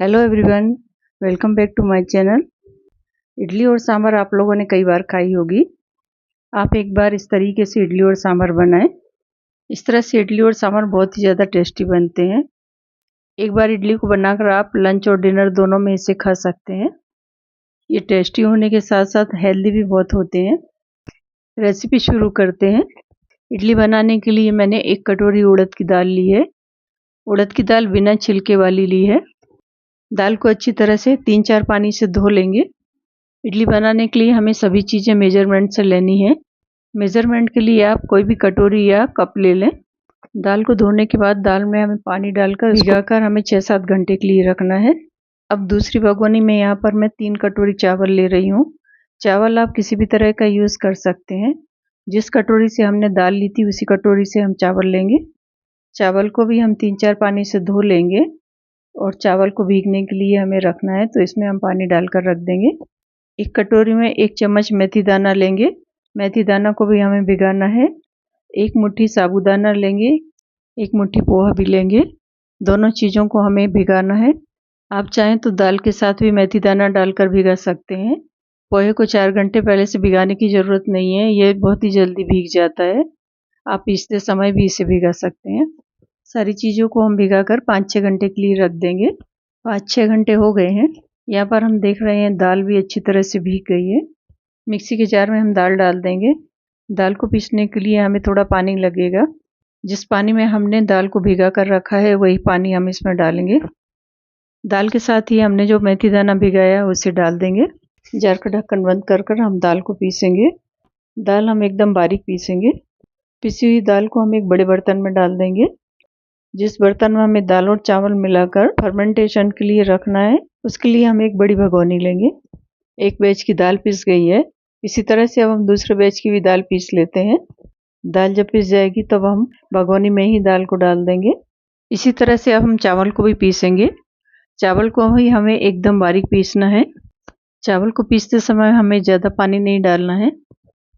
Hello everyone, welcome back to my channel. Idli और सांभर आप लोगों ने कई बार खाई होगी। आप एक बार इस तरीके से इडली और सांभर बनाएं। इस तरह से इडली और सांभर बहुत ही ज़्यादा टेस्टी बनते हैं। एक बार इडली को बनाकर आप लंच और डिनर दोनों में इसे खा सकते हैं। ये टेस्टी होने के साथ साथ हेल्दी भी बहुत होते हैं। रेसिपी शुरू करते हैं। इडली बनाने के लिए मैंने 1 कटोरी उड़द की दाल ली है। उड़द की दाल बिना छिलके वाली ली है। दाल को अच्छी तरह से 3-4 पानी से धो लेंगे। इडली बनाने के लिए हमें सभी चीज़ें मेजरमेंट से लेनी है। मेजरमेंट के लिए आप कोई भी कटोरी या कप ले लें। दाल को धोने के बाद दाल में हमें पानी डालकर भिगाकर हमें 6-7 घंटे के लिए रखना है। अब दूसरी भगोनी में यहाँ पर मैं 3 कटोरी चावल ले रही हूँ। चावल आप किसी भी तरह का यूज़ कर सकते हैं। जिस कटोरी से हमने दाल ली थी उसी कटोरी से हम चावल लेंगे। चावल को भी हम 3-4 पानी से धो लेंगे और चावल को भीगने के लिए हमें रखना है, तो इसमें हम पानी डालकर रख देंगे। एक कटोरी में 1 चम्मच मेथी दाना लेंगे। मेथी दाना को भी हमें भिगाना है। 1 मुट्ठी साबूदाना लेंगे, 1 मुट्ठी पोहा भी लेंगे। दोनों चीज़ों को हमें भिगाना है। आप चाहें तो दाल के साथ भी मेथी दाना डालकर भिगा सकते हैं। पोहे को 4 घंटे पहले से भिगाने की ज़रूरत नहीं है, ये बहुत ही जल्दी भीग जाता है। आप पीसते समय भी इसे भिगा सकते हैं। सारी चीज़ों को हम भिगाकर 5-6 घंटे के लिए रख देंगे। 5-6 घंटे हो गए हैं। यहाँ पर हम देख रहे हैं दाल भी अच्छी तरह से भीग गई है। मिक्सी के जार में हम दाल डाल देंगे। दाल को पीसने के लिए हमें थोड़ा पानी लगेगा। जिस पानी में हमने दाल को भिगा कर रखा है वही पानी हम इसमें डालेंगे। दाल के साथ ही हमने जो मेथी दाना भिगाया उसे डाल देंगे। जार का ढक्कन बंद कर हम दाल को पीसेंगे। दाल हम एकदम बारीक पीसेंगे। पिसी हुई दाल को हम एक बड़े बर्तन में डाल देंगे। जिस बर्तन में हमें दाल और चावल मिलाकर फर्मेंटेशन के लिए रखना है उसके लिए हम एक बड़ी भगोनी लेंगे। एक बैच की दाल पिस गई है। इसी तरह से अब हम दूसरे बैच की भी दाल पीस लेते हैं। दाल जब पिस जाएगी तब हम भगोनी में ही दाल को डाल देंगे। इसी तरह से अब हम चावल को भी पीसेंगे। चावल को भी हमें एकदम बारीक पीसना है। चावल को पीसते समय हमें ज़्यादा पानी नहीं डालना है।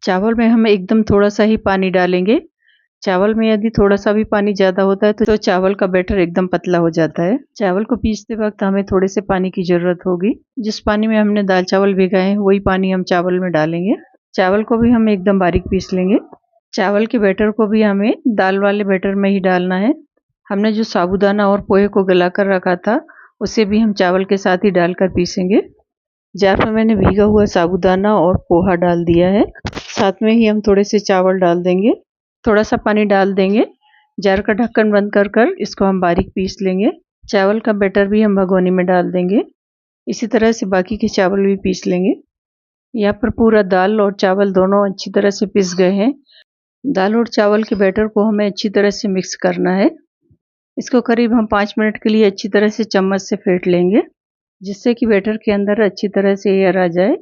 चावल में हम एकदम थोड़ा सा ही पानी डालेंगे। चावल में यदि थोड़ा सा भी पानी ज़्यादा होता है तो चावल का बैटर एकदम पतला हो जाता है। चावल को पीसते वक्त हमें थोड़े से पानी की ज़रूरत होगी। जिस पानी में हमने दाल चावल भिगाए हैं वही पानी हम चावल में डालेंगे। चावल को भी हम एकदम बारीक पीस लेंगे। चावल के बैटर को भी हमें दाल वाले बैटर में ही डालना है। हमने जो साबूदाना और पोहे को गला कर रखा था उसे भी हम चावल के साथ ही डालकर पीसेंगे। जार में मैंने भीगा हुआ साबूदाना और पोहा डाल दिया है। साथ में ही हम थोड़े से चावल डाल देंगे। थोड़ा सा पानी डाल देंगे। जार का ढक्कन बंद कर इसको हम बारीक पीस लेंगे। चावल का बैटर भी हम भगोनी में डाल देंगे। इसी तरह से बाकी के चावल भी पीस लेंगे। यहाँ पर पूरा दाल और चावल दोनों अच्छी तरह से पिस गए हैं। दाल और चावल के बैटर को हमें अच्छी तरह से मिक्स करना है। इसको करीब हम 5 मिनट के लिए अच्छी तरह से चम्मच से फेंट लेंगे, जिससे कि बैटर के अंदर अच्छी तरह से एयर आ जाए।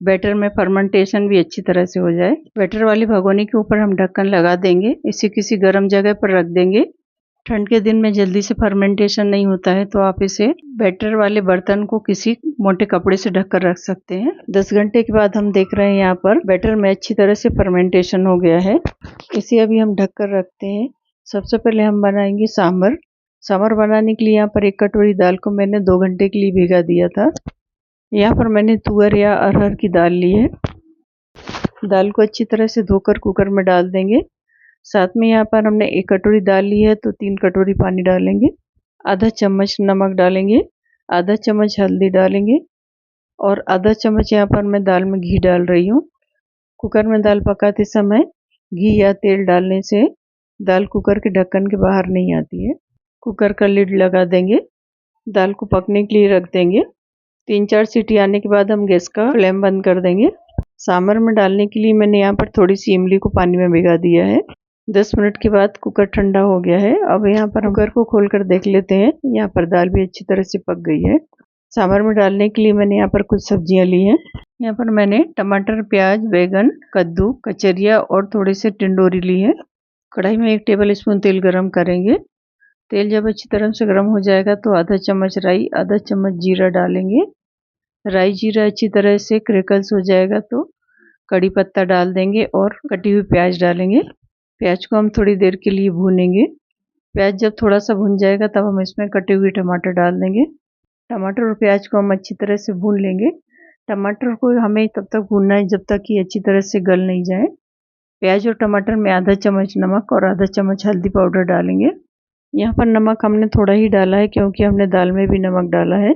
बैटर में फर्मेंटेशन भी अच्छी तरह से हो जाए। बैटर वाली भगोनी के ऊपर हम ढक्कन लगा देंगे। इसे किसी गर्म जगह पर रख देंगे। ठंड के दिन में जल्दी से फर्मेंटेशन नहीं होता है तो आप इसे बैटर वाले बर्तन को किसी मोटे कपड़े से ढककर रख सकते हैं। 10 घंटे के बाद हम देख रहे हैं यहाँ पर बैटर में अच्छी तरह से फर्मेंटेशन हो गया है। इसे अभी हम ढककर रखते हैं। सबसे पहले हम बनाएंगे सांभर। सांभर बनाने के लिए यहाँ पर 1 कटोरी दाल को मैंने 2 घंटे के लिए भिगा दिया था। यहाँ पर मैंने तुअर या अरहर की दाल ली है। दाल को अच्छी तरह से धोकर कुकर में डाल देंगे। साथ में यहाँ पर हमने 1 कटोरी दाल ली है तो 3 कटोरी पानी डालेंगे। आधा चम्मच नमक डालेंगे। आधा चम्मच हल्दी डालेंगे और आधा चम्मच यहाँ पर मैं दाल में घी डाल रही हूँ। कुकर में दाल पकाते समय घी या तेल डालने से दाल कुकर के ढक्कन के बाहर नहीं आती है। कुकर का लिड लगा देंगे। दाल को पकने के लिए रख देंगे। 3-4 सीटी आने के बाद हम गैस का फ्लेम बंद कर देंगे। सांभर में डालने के लिए मैंने यहाँ पर थोड़ी सी इमली को पानी में भिगा दिया है। 10 मिनट के बाद कुकर ठंडा हो गया है। अब यहाँ पर हम कुकर को खोलकर देख लेते हैं। यहाँ पर दाल भी अच्छी तरह से पक गई है। सांभर में डालने के लिए मैंने यहाँ पर कुछ सब्जियाँ ली हैं। यहाँ पर मैंने टमाटर, प्याज, बैगन, कद्दू, कचरिया और थोड़े से टिंडोरी ली है। कढ़ाई में 1 टेबल स्पून तेल गरम करेंगे। तेल जब अच्छी तरह से गर्म हो जाएगा तो आधा चम्मच राई, आधा चम्मच जीरा डालेंगे। राई जीरा अच्छी तरह से क्रैकल्स हो जाएगा तो कड़ी पत्ता डाल देंगे और कटी हुई प्याज डालेंगे। प्याज को हम थोड़ी देर के लिए भूनेंगे। प्याज जब थोड़ा सा भुन जाएगा तब हम इसमें कटे हुए टमाटर डाल देंगे। टमाटर और प्याज को हम अच्छी तरह से भून लेंगे। टमाटर को हमें तब तक भूनना है जब तक कि अच्छी तरह से गल नहीं जाए। प्याज और टमाटर में आधा चम्मच नमक और आधा चम्मच हल्दी पाउडर डालेंगे। यहाँ पर नमक हमने थोड़ा ही डाला है क्योंकि हमने दाल में भी नमक डाला है।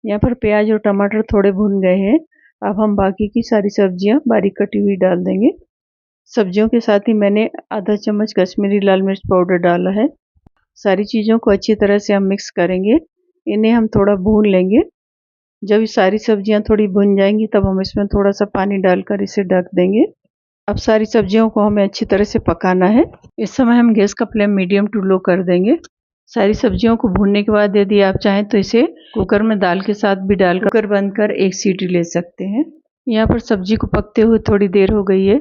यहाँ पर प्याज और टमाटर थोड़े भून गए हैं। अब हम बाकी की सारी सब्जियाँ बारीक कटी हुई डाल देंगे। सब्जियों के साथ ही मैंने आधा चम्मच कश्मीरी लाल मिर्च पाउडर डाला है। सारी चीज़ों को अच्छी तरह से हम मिक्स करेंगे। इन्हें हम थोड़ा भून लेंगे। जब ये सारी सब्जियां थोड़ी भुन जाएंगी तब हम इसमें थोड़ा सा पानी डालकर इसे ढक देंगे। अब सारी सब्जियों को हमें अच्छी तरह से पकाना है। इस समय हम गैस का फ्लेम मीडियम टू लो कर देंगे। सारी सब्जियों को भूनने के बाद यदि आप चाहें तो इसे कुकर में दाल के साथ भी डालकर कुकर बंद कर एक सीटी ले सकते हैं। यहाँ पर सब्जी को पकते हुए थोड़ी देर हो गई है।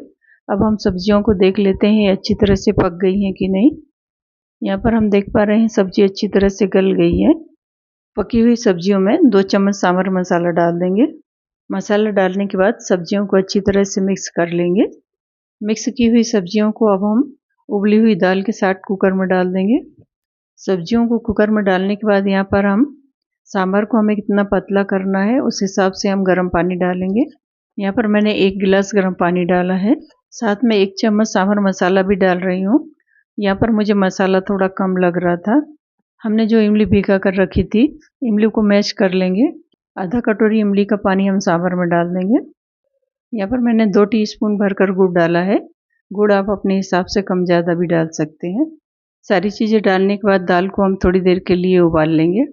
अब हम सब्जियों को देख लेते हैं अच्छी तरह से पक गई हैं कि नहीं। यहाँ पर हम देख पा रहे हैं सब्जी अच्छी तरह से गल गई है। पकी हुई सब्जियों में 2 चम्मच सांभर मसाला डाल देंगे। मसाला डालने के बाद सब्जियों को अच्छी तरह से मिक्स कर लेंगे। मिक्स की हुई सब्जियों को अब हम उबली हुई दाल के साथ कुकर में डाल देंगे। सब्जियों को कुकर में डालने के बाद यहाँ पर हम सांभर को हमें कितना पतला करना है उस हिसाब से हम गर्म पानी डालेंगे। यहाँ पर मैंने 1 गिलास गर्म पानी डाला है। साथ में 1 चम्मच सांभर मसाला भी डाल रही हूँ। यहाँ पर मुझे मसाला थोड़ा कम लग रहा था। हमने जो इमली भिगा कर रखी थी, इमली को मैश कर लेंगे। आधा कटोरी इमली का पानी हम सांभर में डाल देंगे। यहाँ पर मैंने 2 टीस्पून भरकर गुड़ डाला है। गुड़ आप अपने हिसाब से कम ज़्यादा भी डाल सकते हैं। सारी चीज़ें डालने के बाद दाल को हम थोड़ी देर के लिए उबाल लेंगे।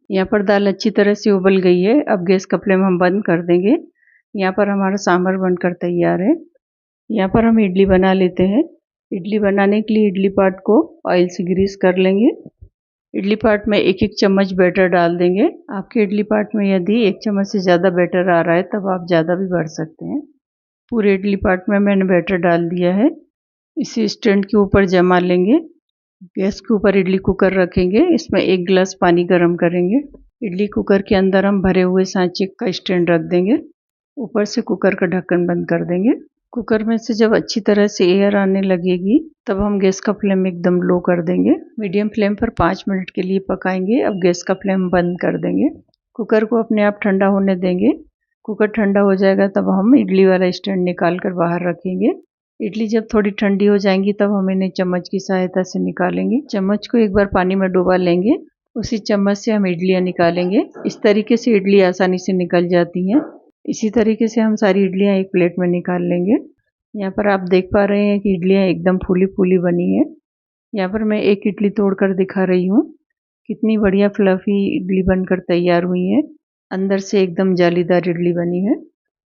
यहाँ पर दाल अच्छी तरह से उबल गई है। अब गैस का फ्लेम हम बंद कर देंगे। यहाँ पर हमारा सांभर बनकर तैयार है। यहाँ पर हम इडली बना लेते हैं। इडली बनाने के लिए इडली पाट को ऑयल से ग्रीस कर लेंगे। इडली पाट में 1-1 चम्मच बैटर डाल देंगे। आपके इडली पाट में यदि 1 चम्मच से ज़्यादा बैटर आ रहा है तब आप ज़्यादा भी भर सकते हैं। पूरे इडली पाट में मैंने बैटर डाल दिया है। इसे स्टैंड के ऊपर जमा लेंगे। गैस के ऊपर इडली कुकर रखेंगे। इसमें 1 गिलास पानी गर्म करेंगे। इडली कुकर के अंदर हम भरे हुए सांचे का स्टैंड रख देंगे। ऊपर से कुकर का ढक्कन बंद कर देंगे। कुकर में से जब अच्छी तरह से एयर आने लगेगी तब हम गैस का फ्लेम एकदम लो कर देंगे। मीडियम फ्लेम पर 5 मिनट के लिए पकाएंगे। अब गैस का फ्लेम बंद कर देंगे। कुकर को अपने आप ठंडा होने देंगे। कुकर ठंडा हो जाएगा तब हम इडली वाला स्टैंड निकाल कर बाहर रखेंगे। इडली जब थोड़ी ठंडी हो जाएंगी तब हम इन्हें चम्मच की सहायता से निकालेंगे। चम्मच को एक बार पानी में डुबा लेंगे। उसी चम्मच से हम इडलियाँ निकालेंगे। इस तरीके से इडली आसानी से निकल जाती हैं। इसी तरीके से हम सारी इडलियाँ एक प्लेट में निकाल लेंगे। यहाँ पर आप देख पा रहे हैं कि इडलियाँ एकदम फूली फूली बनी है। यहाँ पर मैं एक इडली तोड़कर दिखा रही हूँ। कितनी बढ़िया फ्लफी इडली बनकर तैयार हुई है। अंदर से एकदम जालीदार इडली बनी है।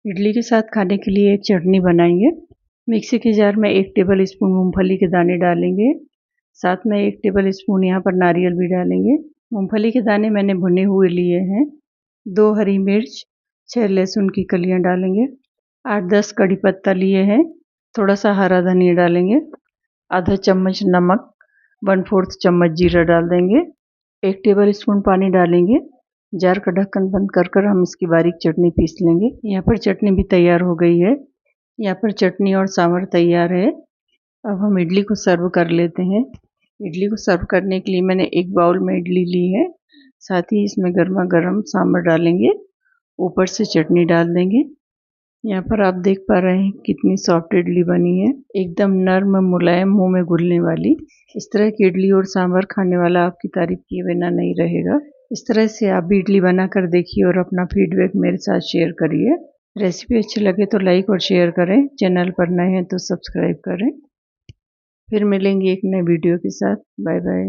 इडली के साथ खाने के लिए एक चटनी बनाएंगे। मिक्सी के जार में 1 टेबल स्पून मूँगफली के दाने डालेंगे। साथ में 1 टेबल स्पून यहाँ पर नारियल भी डालेंगे। मूँगफली के दाने मैंने भुने हुए लिए हैं। 2 हरी मिर्च, 6 लहसुन की कलियां डालेंगे। 8-10 कड़ी पत्ता लिए हैं। थोड़ा सा हरा धनिया डालेंगे। आधा चम्मच नमक, 1/4 चम्मच जीरा डाल देंगे। 1 टेबल स्पून पानी डालेंगे। जार का ढक्कन बंद कर हम इसकी बारीक चटनी पीस लेंगे। यहाँ पर चटनी भी तैयार हो गई है। यहाँ पर चटनी और सांभर तैयार है। अब हम इडली को सर्व कर लेते हैं। इडली को सर्व करने के लिए मैंने एक बाउल में इडली ली है। साथ ही इसमें गर्मा गर्म सांभर डालेंगे। ऊपर से चटनी डाल देंगे। यहाँ पर आप देख पा रहे हैं कितनी सॉफ्ट इडली बनी है। एकदम नर्म मुलायम, मुंह में घुलने वाली। इस तरह की इडली और सांभर खाने वाला आपकी तारीफ किए बिना नहीं रहेगा। इस तरह से आप भी इडली बना कर देखिए और अपना फीडबैक मेरे साथ शेयर करिए। रेसिपी अच्छी लगे तो लाइक और शेयर करें। चैनल पर नए हैं तो सब्सक्राइब करें। फिर मिलेंगे एक नए वीडियो के साथ। Bye bye.